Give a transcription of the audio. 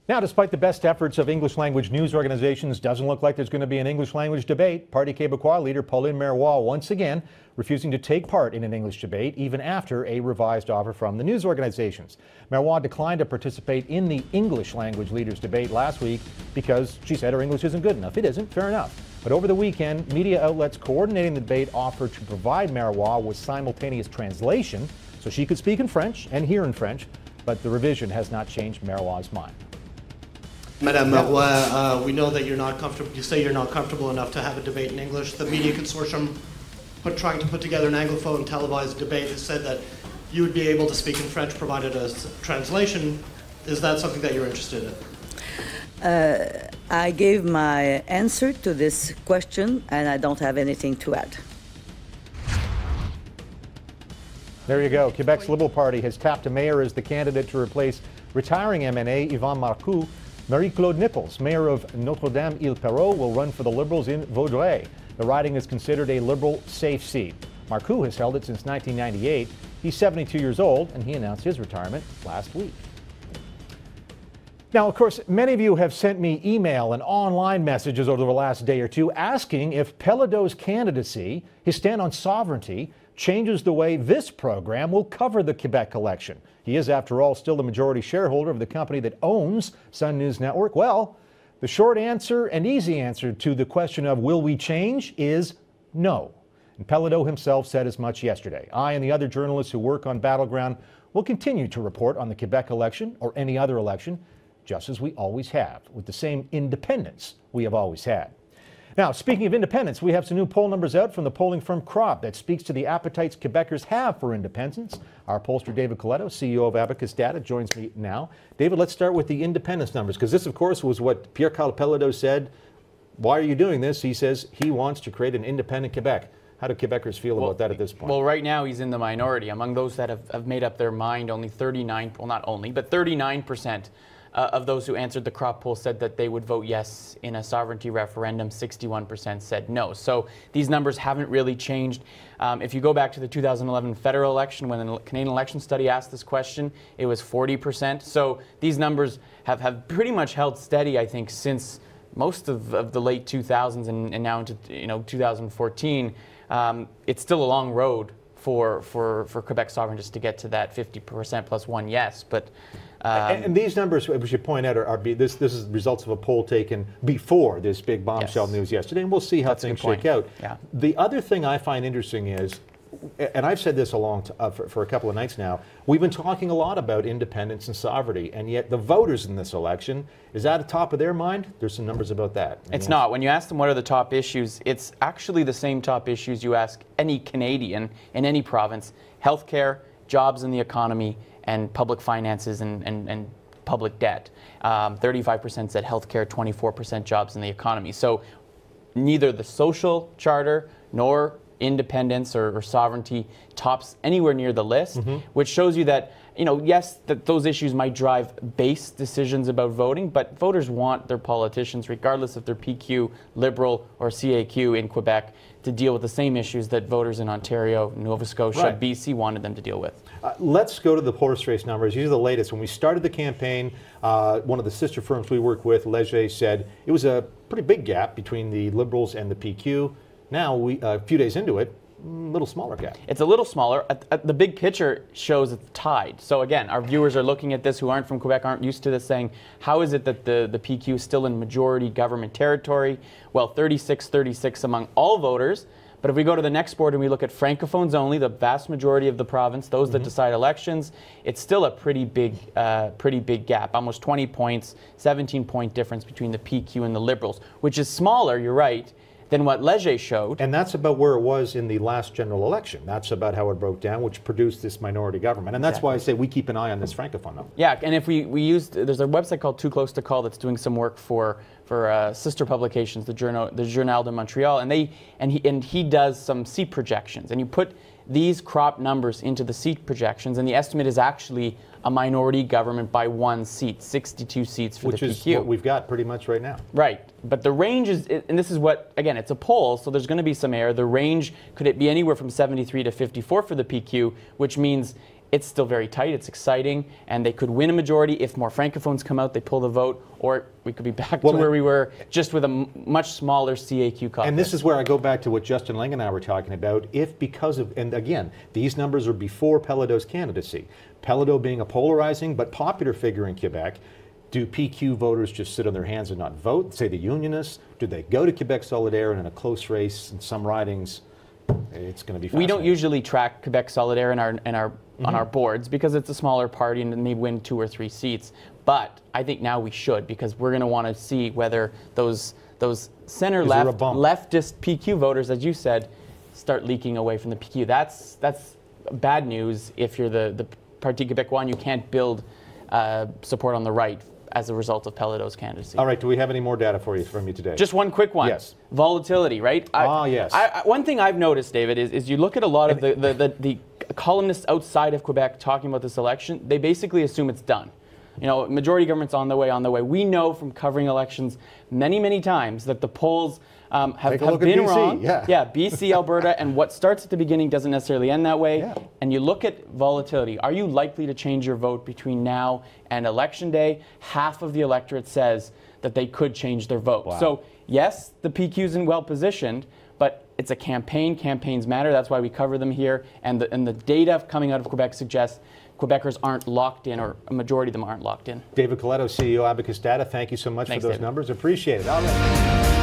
Now, despite the best efforts of English language news organizations, doesn't look like there's going to be an English language debate. Parti Québécois leader Pauline Marois once again refusing to take part in an English debate, even after a revised offer from the news organizations. Marois declined to participate in the English language leaders debate last week because she said her English isn't good enough. It isn't, fair enough. But over the weekend, media outlets coordinating the debate offered to provide Marois with simultaneous translation so she could speak in French and hear in French, but the revision has not changed Marois' mind. Madame Marois, we know that you're not comfortable. You say you're not comfortable enough to have a debate in English. The media consortium trying to put together an Anglophone televised debate has said that you would be able to speak in French provided a translation. Is that something that you're interested in? I gave my answer to this question, and I don't have anything to add. There you go. Quebec's Liberal Party has tapped a mayor as the candidate to replace retiring MNA Yvan Marcoux. Marie-Claude Nichols, mayor of Notre-Dame-Île-Perrot, will run for the Liberals in Vaudreuil. The riding is considered a Liberal safe seat. Marcoux has held it since 1998. He's 72 years old, and he announced his retirement last week. Now, of course, many of you have sent me email and online messages over the last day or two asking if Péladeau's candidacy, his stand on sovereignty, changes the way this program will cover the Quebec election. He is, after all, still the majority shareholder of the company that owns Sun News Network. Well, the short answer and easy answer to the question of will we change is no. And Péladeau himself said as much yesterday. I and the other journalists who work on Battleground will continue to report on the Quebec election or any other election, just as we always have, with the same independence we have always had. Now, speaking of independence, we have some new poll numbers out from the polling firm Crop that speaks to the appetites Quebecers have for independence. Our pollster David Coletto, CEO of Abacus Data, joins me now. David, let's start with the independence numbers, because this, of course, was what Pierre-Karl Péladeau said. Why are you doing this? He says he wants to create an independent Quebec. How do Quebecers feel about that at this point? Well, right now he's in the minority. Among those that have made up their mind, only 39, well, not only, but 39% of those who answered the Crop poll said that they would vote yes in a sovereignty referendum. 61% said no. So these numbers haven't really changed. If you go back to the 2011 federal election, when the Canadian Election Study asked this question, it was 40%. So these numbers have pretty much held steady, I think, since most of the late 2000s and now into 2014. It's still a long road for Quebec sovereigntists to get to that 50% plus one yes, but. And these numbers, we should point out, this is results of a poll taken before this big bombshell news yesterday, and we'll see how things shake out. Yeah. The other thing I find interesting is, and I've said this for a couple of nights now, we've been talking a lot about independence and sovereignty, and yet the voters in this election, is that at the top of their mind? There's some numbers about that. It's not. When you ask them what are the top issues, it's actually the same top issues you ask any Canadian in any province: healthcare, jobs in the economy, and public finances and public debt. 35% said healthcare, 24% jobs in the economy. So neither the social charter nor independence or sovereignty tops anywhere near the list, which shows you that, yes, that those issues might drive base decisions about voting, but voters want their politicians, regardless if they're PQ, Liberal, or CAQ in Quebec, to deal with the same issues that voters in Ontario, Nova Scotia, BC wanted them to deal with. Let's go to the horse race numbers. These are the latest. When we started the campaign, one of the sister firms we work with, Leger, said it was a pretty big gap between the Liberals and the PQ. Now, a few days into it, a little smaller gap. It's a little smaller. The big picture shows it's tied. So again, our viewers are looking at this who aren't from Quebec, aren't used to this, saying, how is it that the PQ is still in majority government territory? Well, 36-36 among all voters. But if we go to the next board and we look at Francophones only, the vast majority of the province, those that decide elections, it's still a pretty big gap, almost 20 points, 17-point difference between the PQ and the Liberals, which is smaller, you're right, than what Leger showed. And that's about where it was in the last general election. That's about how it broke down, which produced this minority government. And that's why I say we keep an eye on this Francophone number. Yeah, and if we used, there's a website called Too Close to Call that's doing some work for sister publications, the Journal de Montreal, and he does some seat projections. And you put these Crop numbers into the seat projections, and the estimate is actually a minority government by one seat, 62 seats for the PQ. Which is what we've got pretty much right now. Right. But the range is, and this is what, again, it's a poll, so there's going to be some error. The range, could it be anywhere from 73 to 54 for the PQ, which means it's still very tight, it's exciting, and they could win a majority. If more Francophones come out, they pull the vote, or we could be back to where we were, just with a much smaller CAQ caucus. And this is where I go back to what Justin Lang and I were talking about. If because of, and again, these numbers are before Pelladeau's candidacy. Pelladeau being a polarizing but popular figure in Quebec, do PQ voters just sit on their hands and not vote, say the Unionists? Do they go to Quebec Solidaire, and in a close race in some ridings, it's going to be fascinating? We don't usually track Quebec Solidaire on our boards because it's a smaller party and may win 2 or 3 seats. But I think now we should, because we're going to want to see whether those center-left, leftist PQ voters, as you said, start leaking away from the PQ. That's bad news if you're the Parti Québécois and you can't build support on the right as a result of Pelladeau's candidacy. All right, do we have any more data from you today? Just one quick one. Yes. Volatility, right? Yes. One thing I've noticed, David, is you look at a lot of the columnists outside of Quebec talking about this election, they basically assume it's done. You know, majority government's on the way. We know from covering elections many, many times that the polls have been wrong. Yeah, BC, Alberta, and what starts at the beginning doesn't necessarily end that way. Yeah. And you look at volatility. Are you likely to change your vote between now and Election Day? Half of the electorate says that they could change their vote. Wow. So yes, the PQ isn't well positioned, but it's a campaign. Campaigns matter. That's why we cover them here. And the data coming out of Quebec suggests Quebecers aren't locked in, or a majority of them aren't locked in. David Coletto, CEO, Abacus Data, thank you so much for those numbers. Appreciate it. All right.